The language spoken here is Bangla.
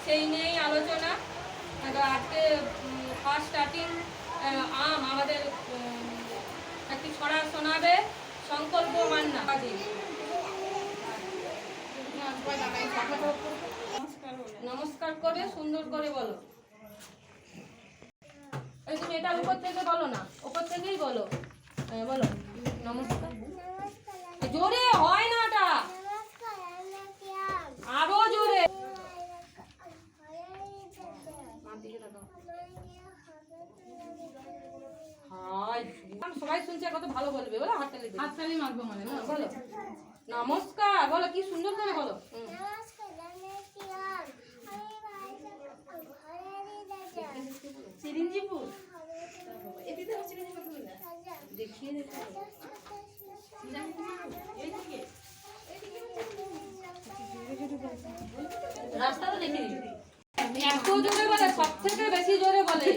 সেই নিয়েই আলোচনা। আজকে ফার্স্ট স্টার্টিং আমাদের একটি ছড়া শোনাবে সংকল্প মান্না। নমস্কার করে সুন্দর করে বলো। এই তুমি এটা উপর থেকে বলো না, উপর থেকেই বলো। বলো নমস্কার। জোরে হয় না এটা, আরো জোরে। সবাই শুনছে, কত ভালো বলবে বলো। হাততালি মারবো মানে না, বলো নমস্কার। বলো কি সুন্দর করে বলো। চিরঞ্জিপুর দেখিয়ে রাস্তা তো দেখে এত জোরে বলে, সব থেকে বেশি জোরে বলে।